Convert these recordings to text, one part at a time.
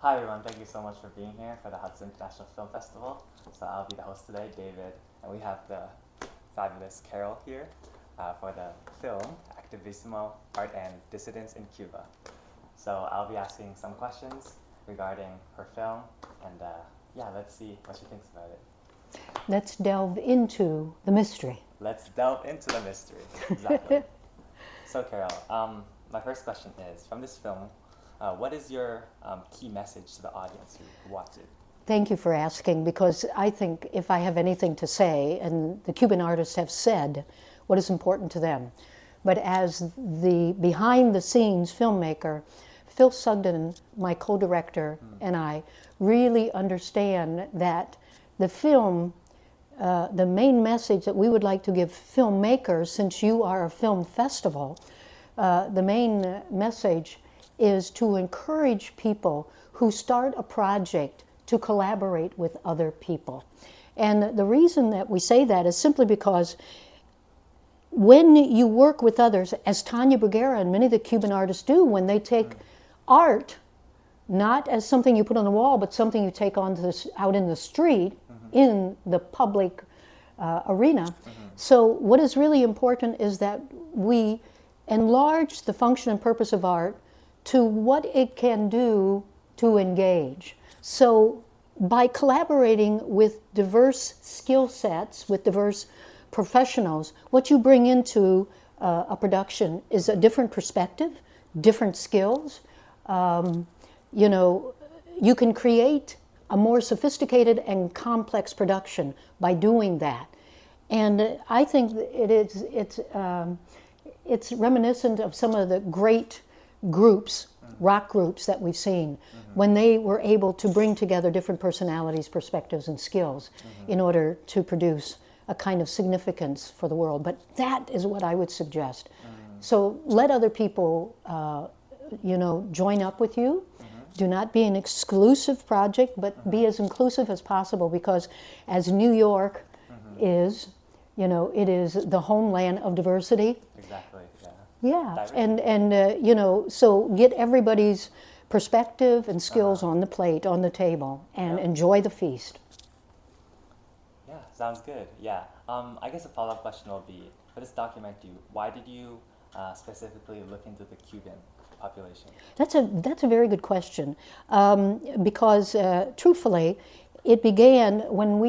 Hi everyone, thank you so much for being here for the Hudson International Film Festival. So I'll be the host today, David, and we have the fabulous Carole here for the film Activismo, Art and Dissidence in Cuba. So I'll be asking some questions regarding her film, and yeah, let's see what she thinks about it. Let's delve into the mystery. Let's delve into the mystery, exactly. So Carole, my first question is, from this film, what is your key message to the audience who watch it? Thank you for asking, because I think if I have anything to say, and the Cuban artists have said what is important to them, but as the behind-the-scenes filmmaker, Phil Sugden, my co-director, and I really understand that the film, the main message that we would like to give filmmakers, since you are a film festival, the main message is to encourage people who start a project to collaborate with other people. And the reason that we say that is simply because when you work with others, as Tania Bruguera and many of the Cuban artists do, when they take art, not as something you put on the wall, but something you take out in the street, in the public arena. So what is really important is that we enlarge the function and purpose of art to what it can do to engage. So by collaborating with diverse skill sets, with diverse professionals, what you bring into a production is a different perspective, different skills. You know, you can create a more sophisticated and complex production by doing that. And I think it's reminiscent of some of the great groups, rock groups that we've seen, when they were able to bring together different personalities, perspectives, and skills in order to produce a kind of significance for the world. But that is what I would suggest. So let other people, you know, join up with you. Do not be an exclusive project, but be as inclusive as possible, because as New York is, you know, it is the homeland of diversity. Exactly, yeah. Yeah, and you know, so get everybody's perspective and skills on the plate, on the table, and enjoy the feast. Yeah, sounds good, yeah. I guess a follow-up question will be, for this documentary, why did you specifically look into the Cuban population? That's a very good question, because truthfully, it began when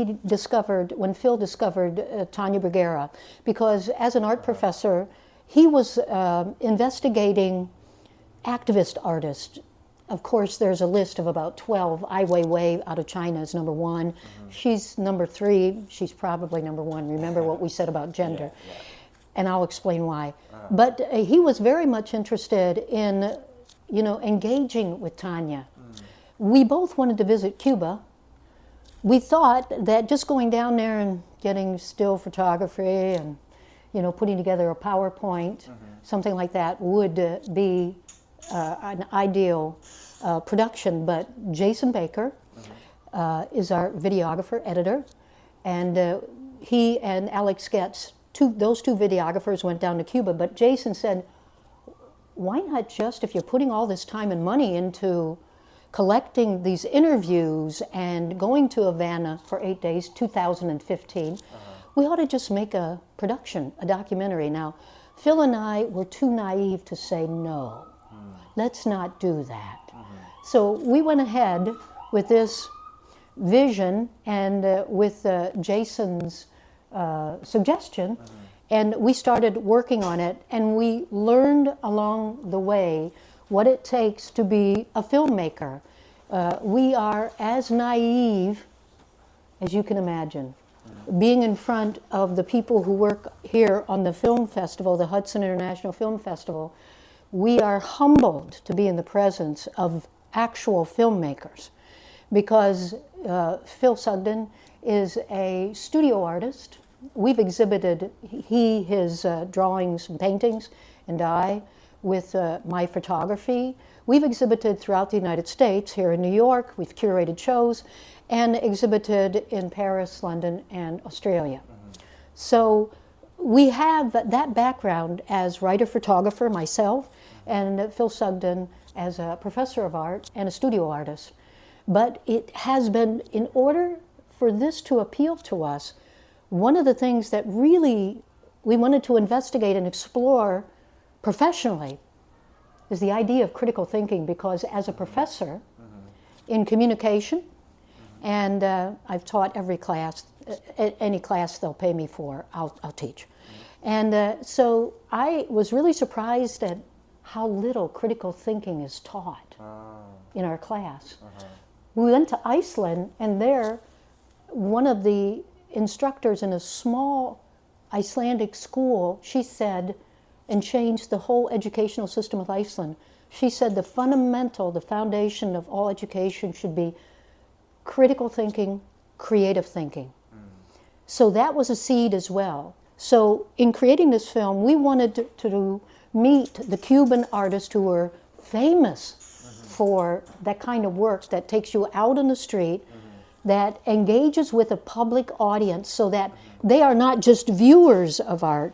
Phil discovered Tania Bruguera, because as an art professor, he was investigating activist artists. Of course, there's a list of about 12. Ai Weiwei out of China is number 1. She's number 3. She's probably number 1. Remember what we said about gender. Yeah. And I'll explain why. But he was very much interested in, you know, engaging with Tania. We both wanted to visit Cuba. We thought that just going down there and getting still photography and, you know, putting together a PowerPoint, something like that, would be an ideal production. But Jason Baker is our videographer, editor, and he and Alex Getz, those two videographers, went down to Cuba. But Jason said, why not just, if you're putting all this time and money into collecting these interviews and going to Havana for 8 days, 2015, we ought to just make a production, a documentary. Now, Phil and I were too naive to say no. Let's not do that. So we went ahead with this vision and with Jason's suggestion, and we started working on it, and we learned along the way what it takes to be a filmmaker. We are as naive as you can imagine. Being in front of the people who work here on the film festival, the Hudson International Film Festival, we are humbled to be in the presence of actual filmmakers, because Phil Sugden is a studio artist. We've exhibited his drawings and paintings, and I with my photography. We've exhibited throughout the United States, here in New York. We've curated shows and exhibited in Paris, London, and Australia. So we have that background as writer-photographer myself, and Phil Sugden as a professor of art and a studio artist. But it has been, in order for this to appeal to us, one of the things that really we wanted to investigate and explore professionally is the idea of critical thinking, because as a professor in communication, and I've taught every class, any class they'll pay me for, I'll teach. And so I was really surprised at how little critical thinking is taught in our class. We went to Iceland, and there, one of the instructors in a small Icelandic school, she said, and changed the whole educational system of Iceland. She said the foundation of all education should be critical thinking, creative thinking. So that was a seed as well. So in creating this film, we wanted to meet the Cuban artists who were famous for that kind of work that takes you out on the street, that engages with a public audience so that they are not just viewers of art,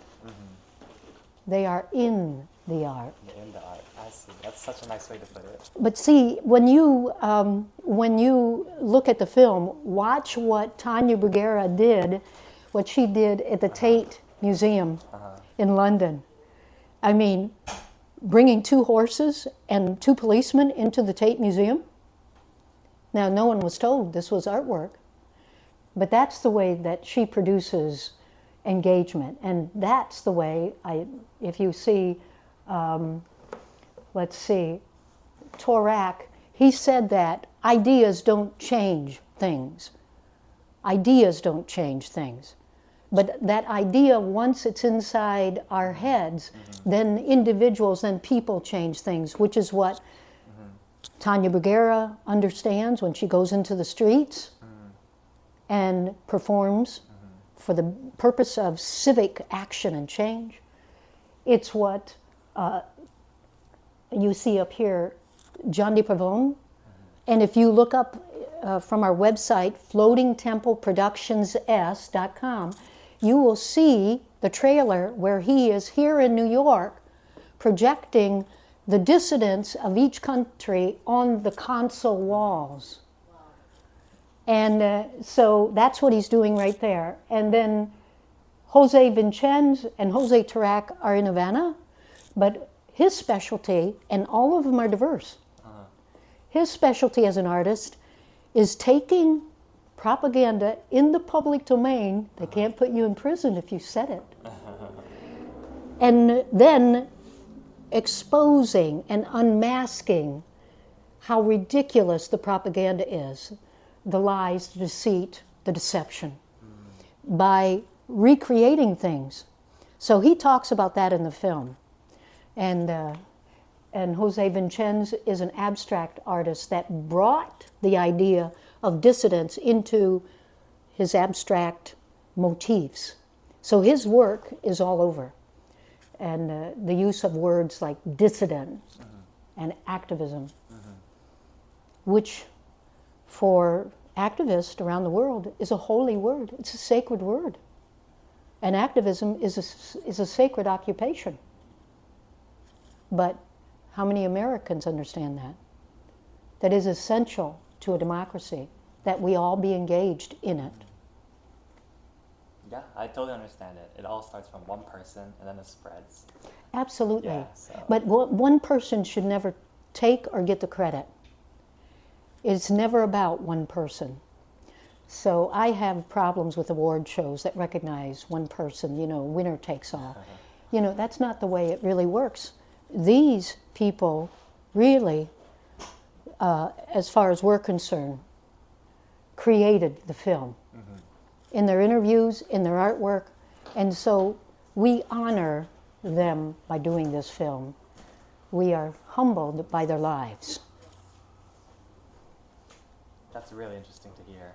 they are in the art. In the art, I see. That's such a nice way to put it. But see, when you look at the film, watch what Tanya Bruguera did, what she did at the Tate Museum in London. I mean, bringing 2 horses and 2 policemen into the Tate Museum. Now, no one was told this was artwork, but that's the way that she produces engagement, and that's the way if you see, let's see, Torak, he said that ideas don't change things. Ideas don't change things. But that idea, once it's inside our heads, then individuals, then people change things, which is what Tanya Bruguera understands when she goes into the streets and performs for the purpose of civic action and change. It's what you see up here, John de Pavone. And if you look up from our website, floatingtempleproductions.com, you will see the trailer where he is here in New York projecting the dissidents of each country on the console walls. And so that's what he's doing right there. And then Jose Vincenz and Jose Torak are in Havana, but his specialty, and all of them are diverse, his specialty as an artist is taking propaganda in the public domain. They can't put you in prison if you said it. And then exposing and unmasking how ridiculous the propaganda is, the lies, the deceit, the deception, by recreating things. So he talks about that in the film. And Jose Vincenz is an abstract artist that brought the idea of dissidence into his abstract motifs. So his work is all over. And the use of words like dissident and activism, which for activists around the world is a holy word. It's a sacred word. And activism is a sacred occupation. But how many Americans understand that? That is essential to a democracy, that we all be engaged in it. Yeah, I totally understand it. It all starts from one person and then it spreads. Absolutely. Yeah, so. But one person should never take or get the credit. It's never about one person. So I have problems with award shows that recognize one person, winner takes all. That's not the way it really works. These people really, as far as we're concerned, created the film in their interviews, in their artwork, and so we honor them by doing this film. We are humbled by their lives. That's really interesting to hear.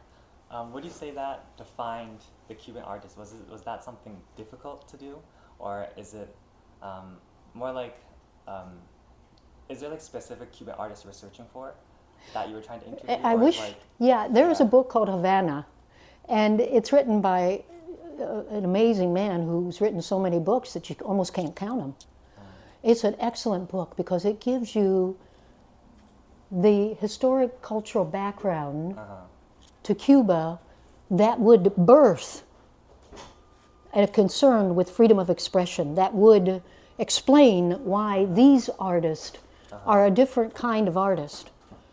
Would you say that to find the Cuban artist, was that something difficult to do? Or is it more like, is there like specific Cuban artists you were searching for that you were trying to interview? I wish, there is a book called Havana, and it's written by an amazing man who's written so many books that you almost can't count them. It's an excellent book because it gives you the historic cultural background to Cuba that would birth a concern with freedom of expression, that would explain why these artists are a different kind of artist.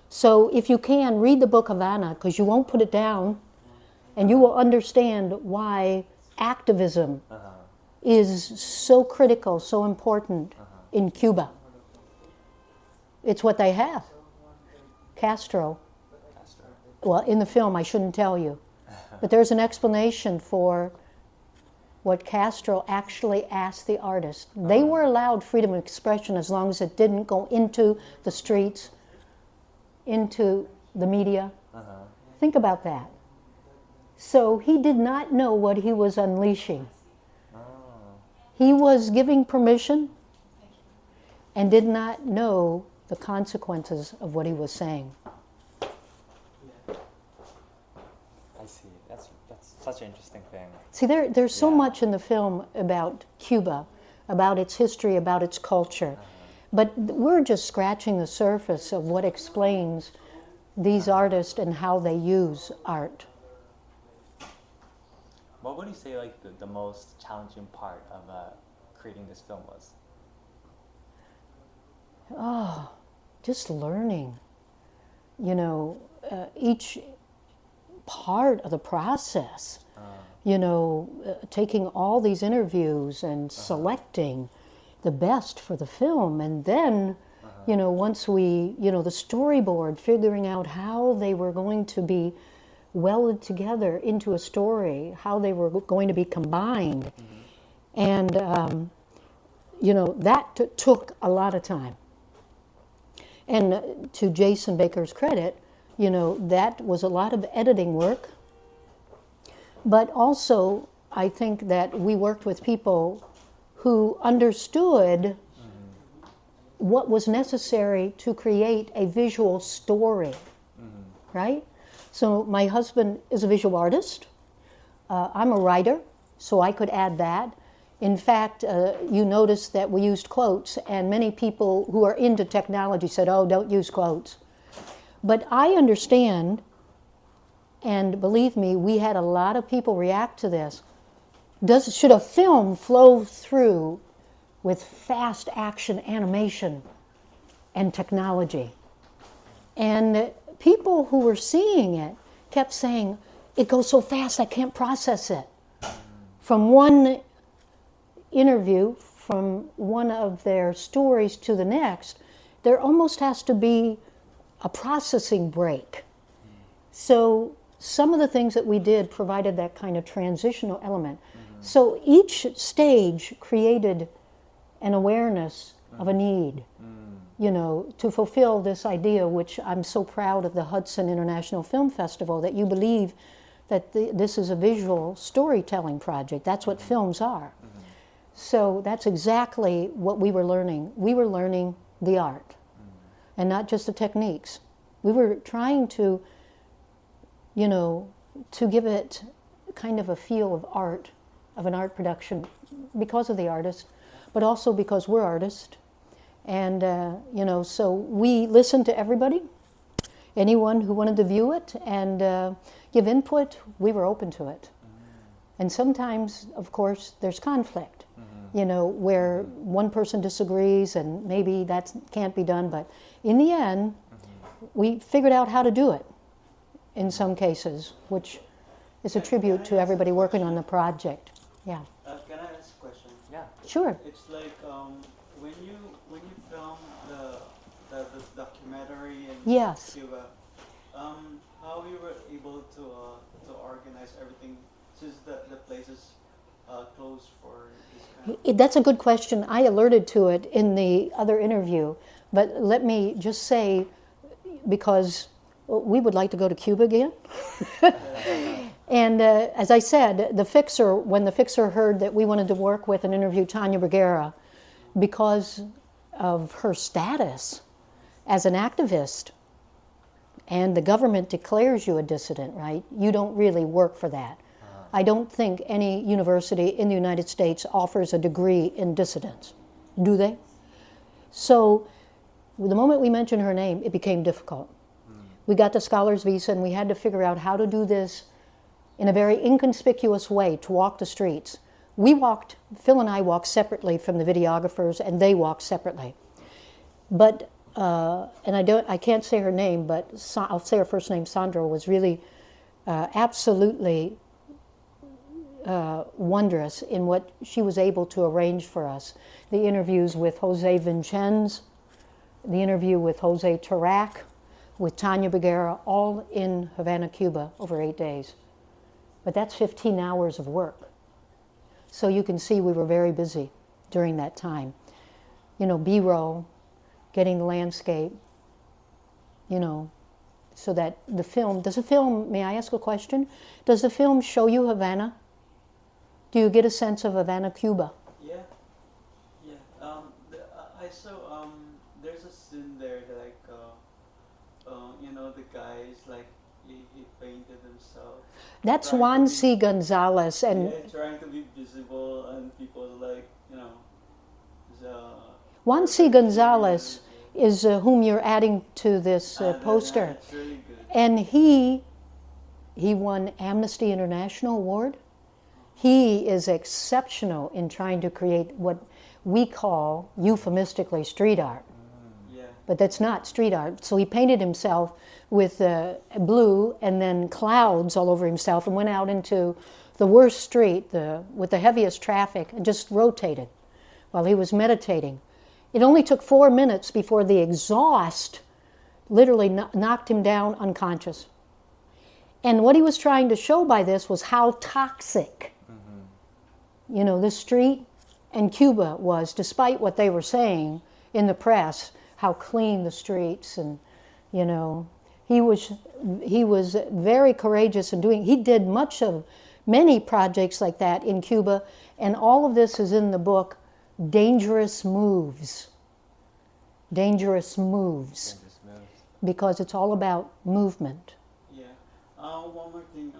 So if you can, read the book Havana, because you won't put it down, and you will understand why activism is so critical, so important in Cuba. It's what they have. Castro. Well, in the film, I shouldn't tell you. But there's an explanation for what Castro actually asked the artist. They were allowed freedom of expression as long as it didn't go into the streets, into the media. Think about that. So he did not know what he was unleashing. He was giving permission and did not know the consequences of what he was saying. I see. That's such an interesting thing. See, there's so much in the film about Cuba, about its history, about its culture. But we're just scratching the surface of what explains these artists and how they use art. What would you say like the most challenging part of creating this film was? Oh, just learning. You know, each part of the process. You know, taking all these interviews and selecting the best for the film, and then, you know, once we, you know, the storyboard, figuring out how they were going to be welded together into a story, how they were going to be combined. And, you know, that took a lot of time. And to Jason Baker's credit, you know, that was a lot of editing work. But also, I think that we worked with people who understood what was necessary to create a visual story, right? So my husband is a visual artist. I'm a writer, so I could add that. In fact, you notice that we used quotes, and many people who are into technology said, oh, don't use quotes. But I understand, and believe me, we had a lot of people react to this. Should a film flow through with fast action animation and technology? And people who were seeing it kept saying, it goes so fast I can't process it. From one interview, from one of their stories to the next, there almost has to be a processing break. So some of the things that we did provided that kind of transitional element. So each stage created an awareness of a need, you know, to fulfill this idea, which I'm so proud of the Hudson International Film Festival, that you believe that this is a visual storytelling project. That's what films are. So that's exactly what we were learning. We were learning the art, and not just the techniques. We were trying to, you know, to give it kind of a feel of art, of an art production, because of the artist, but also because we're artists. And, you know, so we listened to everybody, anyone who wanted to view it and give input, we were open to it. And sometimes, of course, there's conflict, you know, where one person disagrees and maybe that can't be done, but in the end, we figured out how to do it in some cases, which is a tribute to everybody working on the project. Yeah. Can I ask a question? Yeah. Sure. It's like when you film the documentary in Yes. Cuba, how you were able to organize everything since the place is closed for this kind of... That's a good question. I alerted to it in the other interview, but let me just say, because we would like to go to Cuba again. And as I said, when the fixer heard that we wanted to work with and interview Tania Bruguera, because of her status as an activist, and the government declares you a dissident, right? You don't really work for that. I don't think any university in the United States offers a degree in dissidence, do they? So the moment we mentioned her name, it became difficult. We got the scholar's visa and we had to figure out how to do this in a very inconspicuous way, to walk the streets. Phil and I walked separately from the videographers, and they walked separately. But, and I can't say her name, but I'll say her first name, Sandra, was really absolutely wondrous in what she was able to arrange for us. The interviews with Jose Vincenz, the interview with Jose Tarak, with Tania Bergara, all in Havana, Cuba, over 8 days. But that's 15 hours of work. So you can see we were very busy during that time. You know, B-roll, getting the landscape, you know, so that the film, may I ask a question? Does the film show you Havana? Do you get a sense of Havana, Cuba? Yeah. I saw there's a scene there that you know, the guy is like he painted himself. That's Juan C. Gonzalez, and yeah, trying to be visible, and people like, you know. Juan C. Gonzalez is whom you're adding to this poster, It's really good. and he won Amnesty International Award. He is exceptional in trying to create what we call euphemistically street art. Yeah. But that's not street art. So he painted himself with blue and then clouds all over himself and went out into the worst street with the heaviest traffic and just rotated while he was meditating. It only took 4 minutes before the exhaust literally knocked him down unconscious. And what he was trying to show by this was how toxic, you know, the street and Cuba was, despite what they were saying in the press, how clean the streets, and, you know, he was very courageous in doing. He did many projects like that in Cuba, and all of this is in the book, Dangerous Moves. Dangerous Moves. Dangerous moves. Because it's all about movement. Yeah. One more thing.